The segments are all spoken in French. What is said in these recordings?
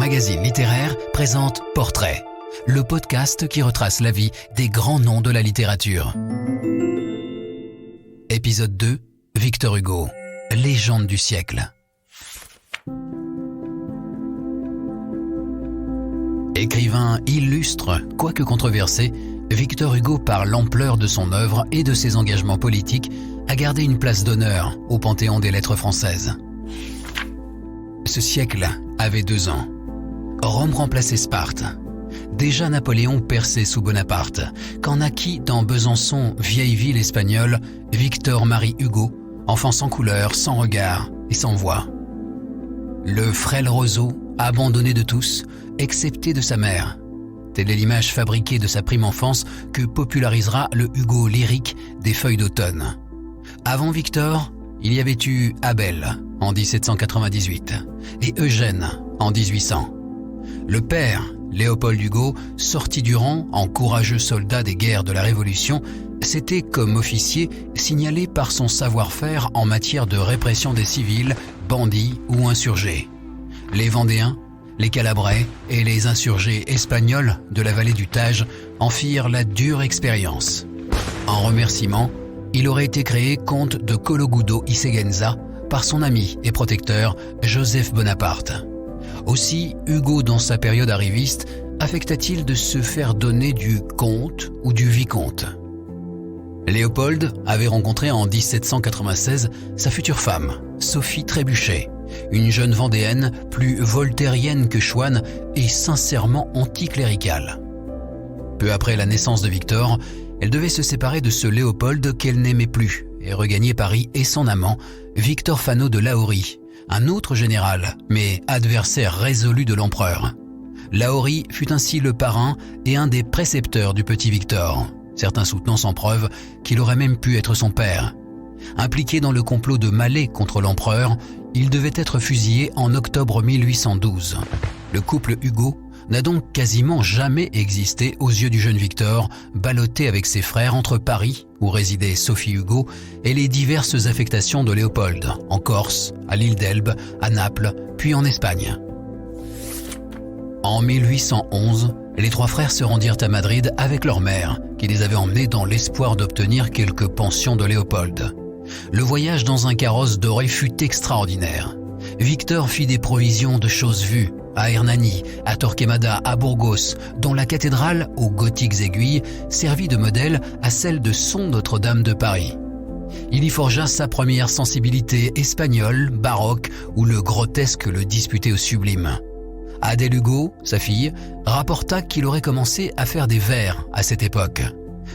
magazine littéraire présente Portrait, le podcast qui retrace la vie des grands noms de la littérature. Épisode 2, Victor Hugo, légende du siècle. Écrivain illustre, quoique controversé, Victor Hugo, par l'ampleur de son œuvre et de ses engagements politiques, a gardé une place d'honneur au panthéon des lettres françaises. Ce siècle avait 2 ans. Rome remplaçait Sparte. Déjà Napoléon perçait sous Bonaparte, quand naquit dans Besançon, vieille ville espagnole, Victor-Marie Hugo, enfant sans couleur, sans regard et sans voix. Le frêle roseau, abandonné de tous, excepté de sa mère. Telle est l'image fabriquée de sa prime enfance que popularisera le Hugo lyrique des Feuilles d'automne. Avant Victor, il y avait eu Abel en 1798 et Eugène en 1800. Le père, Léopold Hugo, sorti du rang en courageux soldat des guerres de la Révolution, s'était comme officier signalé par son savoir-faire en matière de répression des civils, bandits ou insurgés. Les Vendéens, les Calabrais et les insurgés espagnols de la vallée du Tage en firent la dure expérience. En remerciement, il aurait été créé comte de Cologudo y Siguenza par son ami et protecteur Joseph Bonaparte. Aussi, Hugo, dans sa période arriviste, affecta-t-il de se faire donner du comte ou du vicomte. Léopold avait rencontré en 1796 sa future femme, Sophie Trébuchet, une jeune vendéenne plus voltairienne que chouane et sincèrement anticléricale. Peu après la naissance de Victor, elle devait se séparer de ce Léopold qu'elle n'aimait plus et regagner Paris et son amant, Victor Fano de Lahorie, un autre général, mais adversaire résolu de l'empereur. Lahorie fut ainsi le parrain et un des précepteurs du petit Victor, certains soutenant sans preuve qu'il aurait même pu être son père. Impliqué dans le complot de Mallet contre l'empereur, il devait être fusillé en octobre 1812. Le couple Hugo n'a donc quasiment jamais existé aux yeux du jeune Victor, ballotté avec ses frères entre Paris, où résidait Sophie Hugo, et les diverses affectations de Léopold, en Corse, à l'île d'Elbe, à Naples, puis en Espagne. En 1811, les 3 frères se rendirent à Madrid avec leur mère, qui les avait emmenés dans l'espoir d'obtenir quelques pensions de Léopold. Le voyage dans un carrosse doré fut extraordinaire. Victor fit des provisions de choses vues, à Hernani, à Torquemada, à Burgos, dont la cathédrale, aux gothiques aiguilles, servit de modèle à celle de son Notre-Dame de Paris. Il y forgea sa première sensibilité espagnole, baroque, où le grotesque le disputait au sublime. Adèle Hugo, sa fille, rapporta qu'il aurait commencé à faire des vers à cette époque.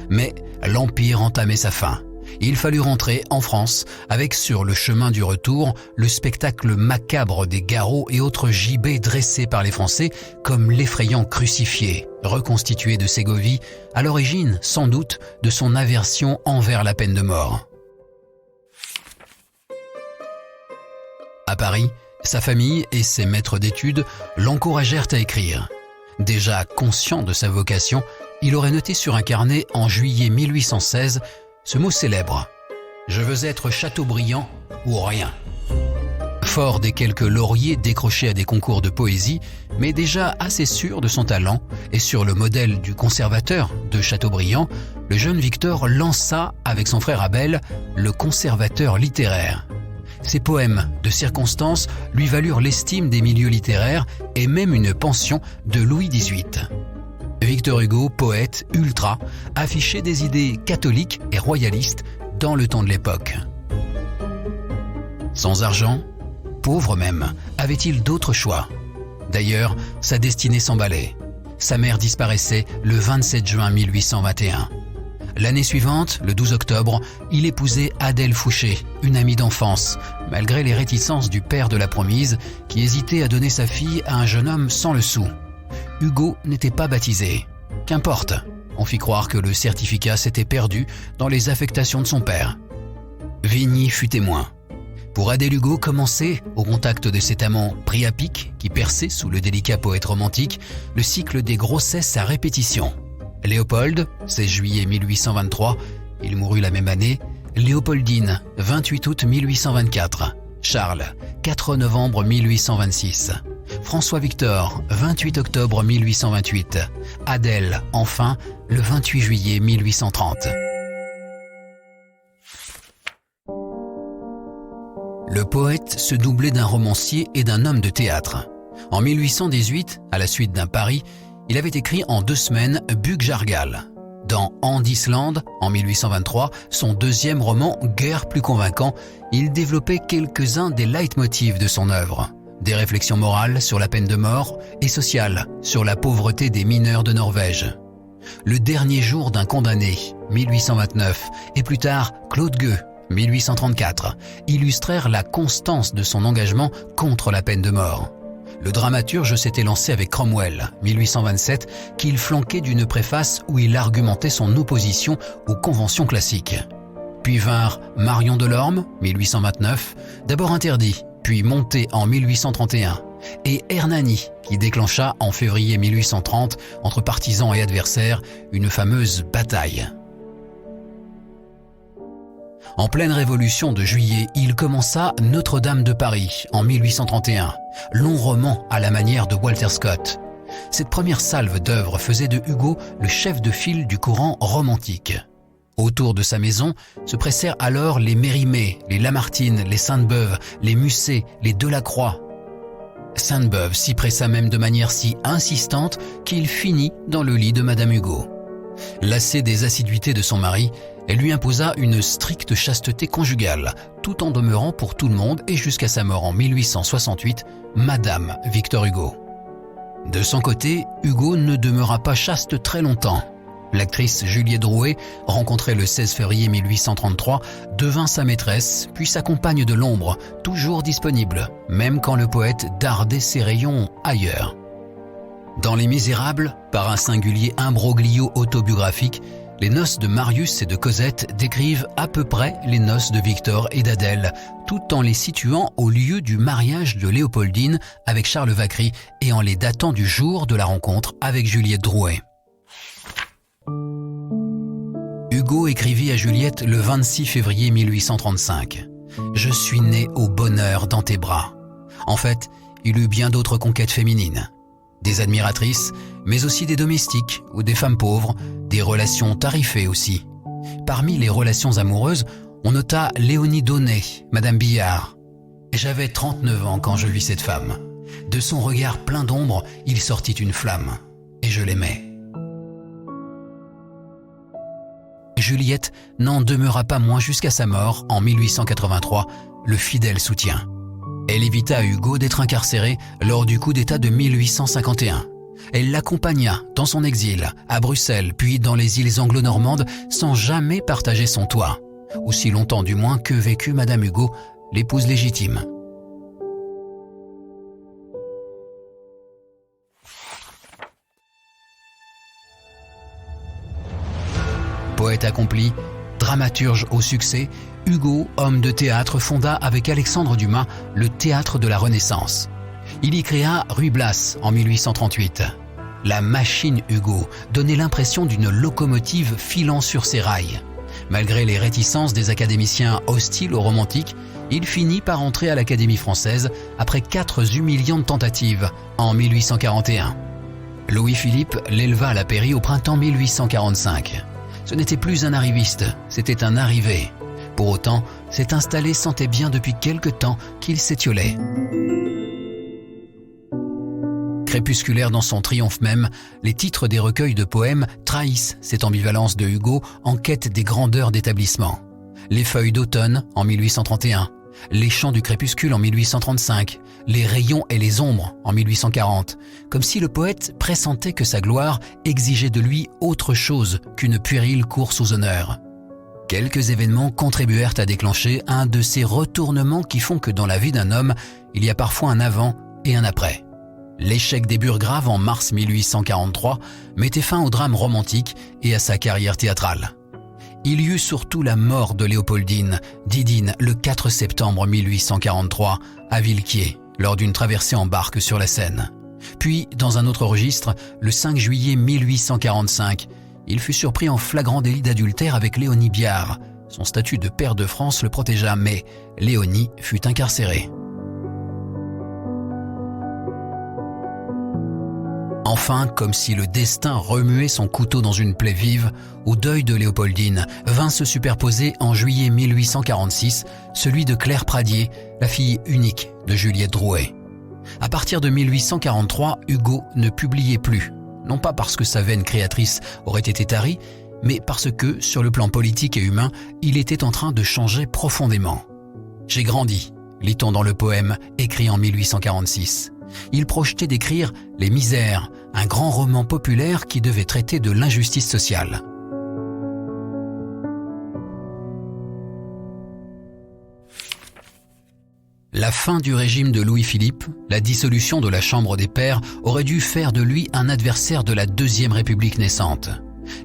Mais l'Empire entamait sa fin. Il fallut rentrer en France avec, sur le chemin du retour, le spectacle macabre des garrots et autres gibets dressés par les Français comme l'effrayant crucifié, reconstitué de Ségovie, à l'origine, sans doute, de son aversion envers la peine de mort. À Paris, sa famille et ses maîtres d'études l'encouragèrent à écrire. Déjà conscient de sa vocation, il aurait noté sur un carnet en juillet 1816 ce mot célèbre: « Je veux être Chateaubriand ou rien ». Fort des quelques lauriers décrochés à des concours de poésie, mais déjà assez sûr de son talent, et sur le modèle du conservateur de Chateaubriand, le jeune Victor lança, avec son frère Abel, le conservateur littéraire. Ses poèmes de circonstance lui valurent l'estime des milieux littéraires et même une pension de Louis XVIII. Victor Hugo, poète ultra, affichait des idées catholiques et royalistes dans le ton de l'époque. Sans argent, pauvre même, avait-il d'autres choix? D'ailleurs, sa destinée s'emballait. Sa mère disparaissait le 27 juin 1821. L'année suivante, le 12 octobre, il épousait Adèle Fouché, une amie d'enfance, malgré les réticences du père de la promise, qui hésitait à donner sa fille à un jeune homme sans le sou. Hugo n'était pas baptisé. Qu'importe, on fit croire que le certificat s'était perdu dans les affectations de son père. Vigny fut témoin. Pour Adèle Hugo commençait, au contact de cet amant pris à pic qui perçait sous le délicat poète romantique, le cycle des grossesses à répétition. Léopold, 16 juillet 1823, il mourut la même année. Léopoldine, 28 août 1824. Charles, 4 novembre 1826. François Victor, 28 octobre 1828. Adèle, enfin, le 28 juillet 1830. Le poète se doublait d'un romancier et d'un homme de théâtre. En 1818, à la suite d'un pari, il avait écrit en 2 semaines Bug Jargal. Dans Andisland, en 1823, son deuxième roman, guère plus convaincant, il développait quelques-uns des leitmotifs de son œuvre. Des réflexions morales sur la peine de mort et sociales sur la pauvreté des mineurs de Norvège. Le dernier jour d'un condamné, 1829, et plus tard Claude Gueux, 1834, illustrèrent la constance de son engagement contre la peine de mort. Le dramaturge s'était lancé avec Cromwell, 1827, qu'il flanquait d'une préface où il argumentait son opposition aux conventions classiques. Puis vinrent Marion Delorme, 1829, d'abord interdit, puis monté en 1831, et Hernani, qui déclencha en février 1830, entre partisans et adversaires, une fameuse bataille. En pleine Révolution de juillet, il commença Notre-Dame de Paris en 1831, long roman à la manière de Walter Scott. Cette première salve d'œuvres faisait de Hugo le chef de file du courant romantique. Autour de sa maison se pressèrent alors les Mérimée, les Lamartine, les Sainte-Beuve, les Musset, les Delacroix. Sainte-Beuve s'y pressa même de manière si insistante qu'il finit dans le lit de Madame Hugo. Lassée des assiduités de son mari, elle lui imposa une stricte chasteté conjugale, tout en demeurant pour tout le monde et jusqu'à sa mort en 1868, Madame Victor Hugo. De son côté, Hugo ne demeura pas chaste très longtemps. L'actrice Juliette Drouet, rencontrée le 16 février 1833, devint sa maîtresse, puis sa compagne de l'ombre, toujours disponible, même quand le poète dardait ses rayons ailleurs. Dans Les Misérables, par un singulier imbroglio autobiographique, les noces de Marius et de Cosette décrivent à peu près les noces de Victor et d'Adèle, tout en les situant au lieu du mariage de Léopoldine avec Charles Vacquerie et en les datant du jour de la rencontre avec Juliette Drouet. Hugo écrivit à Juliette le 26 février 1835 « Je suis né au bonheur dans tes bras ». En fait, il eut bien d'autres conquêtes féminines. Des admiratrices, mais aussi des domestiques ou des femmes pauvres, des relations tarifées aussi. Parmi les relations amoureuses, on nota Léonie Daunet, Madame Billard. J'avais 39 ans quand je vis cette femme. De son regard plein d'ombre, il sortit une flamme, et je l'aimais. Juliette n'en demeura pas moins jusqu'à sa mort, en 1883, le fidèle soutien. Elle évita à Hugo d'être incarcéré lors du coup d'État de 1851. Elle l'accompagna dans son exil, à Bruxelles, puis dans les îles anglo-normandes, sans jamais partager son toit. Aussi longtemps du moins que vécut Madame Hugo, l'épouse légitime. Poète accompli, dramaturge au succès, Hugo, homme de théâtre, fonda avec Alexandre Dumas le Théâtre de la Renaissance. Il y créa Ruy Blas en 1838. La machine Hugo donnait l'impression d'une locomotive filant sur ses rails. Malgré les réticences des académiciens hostiles aux romantiques, il finit par entrer à l'Académie française après 4 humiliantes tentatives en 1841. Louis-Philippe l'éleva à la pairie au printemps 1845. Ce n'était plus un arriviste, c'était un arrivé. Pour autant, cet installé sentait bien depuis quelque temps qu'il s'étiolait. Crépusculaire dans son triomphe même, les titres des recueils de poèmes trahissent cette ambivalence de Hugo en quête des grandeurs d'établissement. Les feuilles d'automne en 1831, les chants du crépuscule en 1835, les rayons et les ombres en 1840, comme si le poète pressentait que sa gloire exigeait de lui autre chose qu'une puérile course aux honneurs. Quelques événements contribuèrent à déclencher un de ces retournements qui font que dans la vie d'un homme, il y a parfois un avant et un après. L'échec des Burgraves en mars 1843 mettait fin au drame romantique et à sa carrière théâtrale. Il y eut surtout la mort de Léopoldine, Didine, le 4 septembre 1843, à Villequier, lors d'une traversée en barque sur la Seine. Puis, dans un autre registre, le 5 juillet 1845, il fut surpris en flagrant délit d'adultère avec Léonie Biard. Son statut de pair de France le protégea, mais Léonie fut incarcérée. Enfin, comme si le destin remuait son couteau dans une plaie vive, au deuil de Léopoldine vint se superposer en juillet 1846 celui de Claire Pradier, la fille unique de Juliette Drouet. À partir de 1843, Hugo ne publiait plus, non pas parce que sa veine créatrice aurait été tarie, mais parce que, sur le plan politique et humain, il était en train de changer profondément. « J'ai grandi », lit-on dans le poème écrit en 1846. Il projetait d'écrire « Les Misères », un grand roman populaire qui devait traiter de l'injustice sociale. La fin du régime de Louis-Philippe, la dissolution de la Chambre des Pairs aurait dû faire de lui un adversaire de la Deuxième République naissante.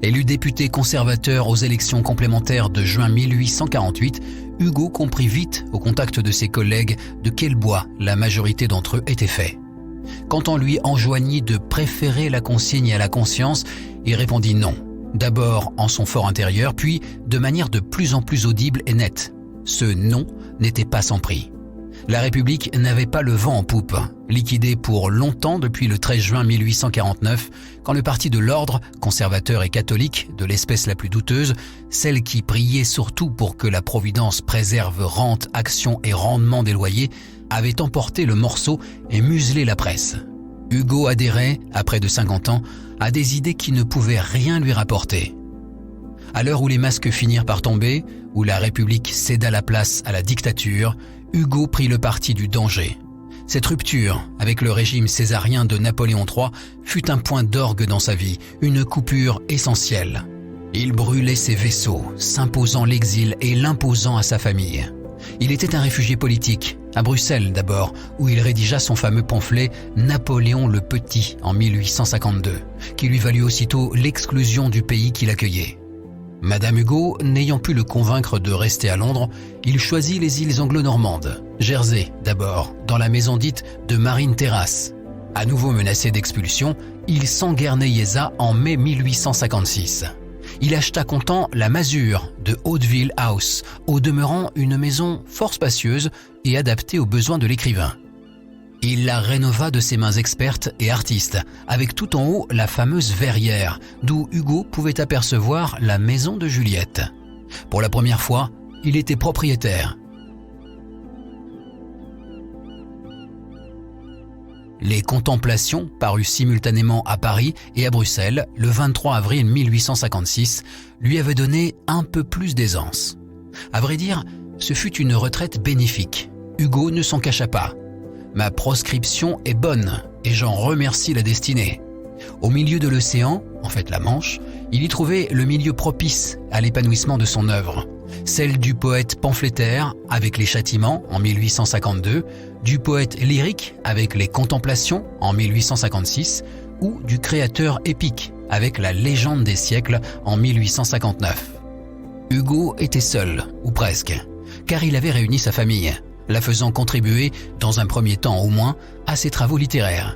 Élu député conservateur aux élections complémentaires de juin 1848, Hugo comprit vite, au contact de ses collègues, de quel bois la majorité d'entre eux étaient faits. Quand on lui enjoignit de préférer la consigne à la conscience, il répondit non. D'abord en son fort intérieur, puis de manière de plus en plus audible et nette. Ce non n'était pas sans prix. La République n'avait pas le vent en poupe, liquidée pour longtemps depuis le 13 juin 1849, quand le parti de l'ordre, conservateur et catholique, de l'espèce la plus douteuse, celle qui priait surtout pour que la Providence préserve rente, action et rendement des loyers, avait emporté le morceau et muselé la presse. Hugo adhérait, à près de 50 ans, à des idées qui ne pouvaient rien lui rapporter. À l'heure où les masques finirent par tomber, où la République céda la place à la dictature, Hugo prit le parti du danger. Cette rupture avec le régime césarien de Napoléon III fut un point d'orgue dans sa vie, une coupure essentielle. Il brûlait ses vaisseaux, s'imposant l'exil et l'imposant à sa famille. Il était un réfugié politique, à Bruxelles d'abord, où il rédigea son fameux pamphlet « Napoléon le Petit » en 1852, qui lui valut aussitôt l'exclusion du pays qui l'accueillait. Madame Hugo, n'ayant pu le convaincre de rester à Londres, il choisit les îles anglo-normandes, Jersey d'abord, dans la maison dite de Marine Terrace. À nouveau menacé d'expulsion, il s'enguernaillesa en mai 1856. Il acheta comptant la masure de Hauteville House, au demeurant une maison fort spacieuse et adaptée aux besoins de l'écrivain. Il la rénova de ses mains expertes et artistes, avec tout en haut la fameuse verrière, d'où Hugo pouvait apercevoir la maison de Juliette. Pour la première fois, il était propriétaire. Les Contemplations, parues simultanément à Paris et à Bruxelles le 23 avril 1856, lui avaient donné un peu plus d'aisance. À vrai dire, ce fut une retraite bénéfique. Hugo ne s'en cacha pas. Ma proscription est bonne et j'en remercie la destinée. Au milieu de l'océan, en fait la Manche, il y trouvait le milieu propice à l'épanouissement de son œuvre. Celle du poète pamphlétaire avec les Châtiments en 1852, du poète lyrique avec les Contemplations en 1856 ou du créateur épique avec la Légende des siècles en 1859. Hugo était seul, ou presque, car il avait réuni sa famille, la faisant contribuer, dans un premier temps au moins, à ses travaux littéraires.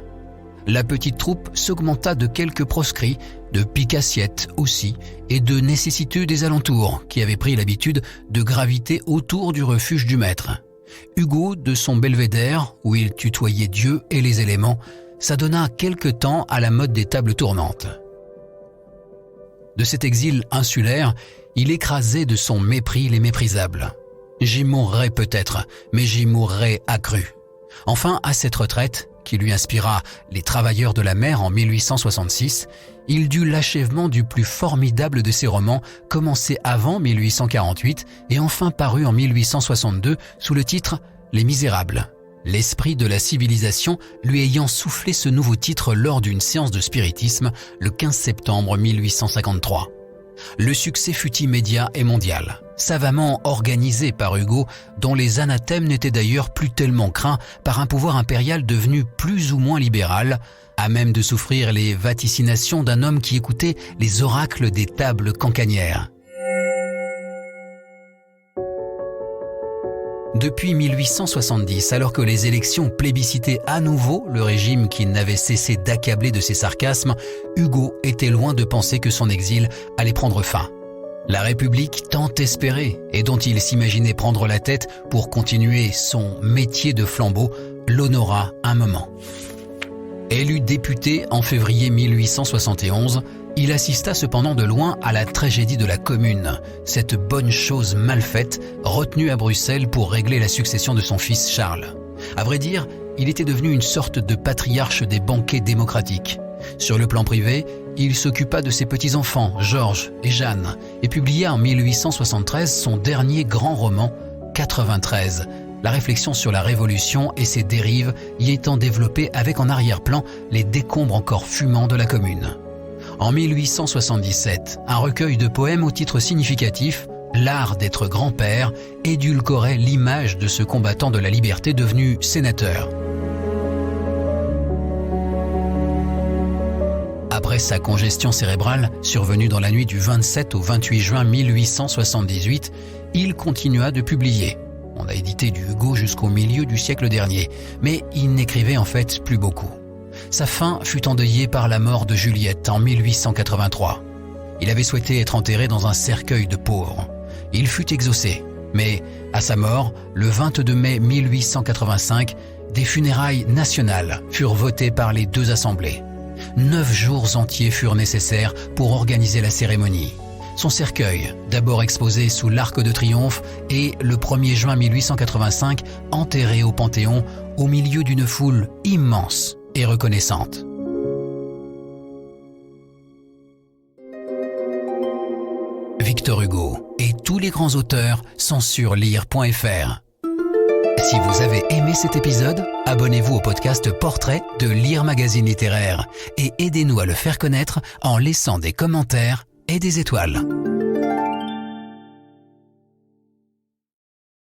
La petite troupe s'augmenta de quelques proscrits, de pique-assiettes aussi, et de nécessiteux des alentours, qui avaient pris l'habitude de graviter autour du refuge du maître. Hugo, de son belvédère, où il tutoyait Dieu et les éléments, s'adonna quelque temps à la mode des tables tournantes. De cet exil insulaire, il écrasait de son mépris les méprisables. J'y mourrai peut-être, mais j'y mourrai accru. Enfin, à cette retraite, qui lui inspira Les Travailleurs de la mer en 1866, il dut l'achèvement du plus formidable de ses romans, commencé avant 1848 et enfin paru en 1862 sous le titre Les Misérables. L'esprit de la civilisation lui ayant soufflé ce nouveau titre lors d'une séance de spiritisme le 15 septembre 1853. Le succès fut immédiat et mondial, savamment organisé par Hugo, dont les anathèmes n'étaient d'ailleurs plus tellement craints par un pouvoir impérial devenu plus ou moins libéral, à même de souffrir les vaticinations d'un homme qui écoutait les oracles des tables cancanières. Depuis 1870, alors que les élections plébiscitaient à nouveau le régime qui n'avait cessé d'accabler de ses sarcasmes, Hugo était loin de penser que son exil allait prendre fin. La République tant espérée et dont il s'imaginait prendre la tête pour continuer son métier de flambeau l'honora un moment. Élu député en février 1871, il assista cependant de loin à la tragédie de la Commune, cette bonne chose mal faite, retenue à Bruxelles pour régler la succession de son fils Charles. À vrai dire, il était devenu une sorte de patriarche des banquets démocratiques. Sur le plan privé, il s'occupa de ses petits-enfants, Georges et Jeanne, et publia en 1873 son dernier grand roman, 93, la réflexion sur la Révolution et ses dérives y étant développée avec en arrière-plan les décombres encore fumants de la Commune. En 1877, un recueil de poèmes au titre significatif, L'art d'être grand-père, édulcorait l'image de ce combattant de la liberté devenu sénateur. Après sa congestion cérébrale, survenue dans la nuit du 27 au 28 juin 1878, il continua de publier. On a édité du Hugo jusqu'au milieu du siècle dernier, mais il n'écrivait en fait plus beaucoup. Sa fin fut endeuillée par la mort de Juliette en 1883. Il avait souhaité être enterré dans un cercueil de pauvres. Il fut exaucé, mais à sa mort, le 22 mai 1885, des funérailles nationales furent votées par les deux assemblées. 9 jours entiers furent nécessaires pour organiser la cérémonie. Son cercueil, d'abord exposé sous l'Arc de Triomphe, et le 1er juin 1885, enterré au Panthéon, au milieu d'une foule immense et reconnaissante. Victor Hugo et tous les grands auteurs sont sur lire.fr. Si vous avez aimé cet épisode, abonnez-vous au podcast Portrait de Lire Magazine Littéraire et aidez-nous à le faire connaître en laissant des commentaires et des étoiles.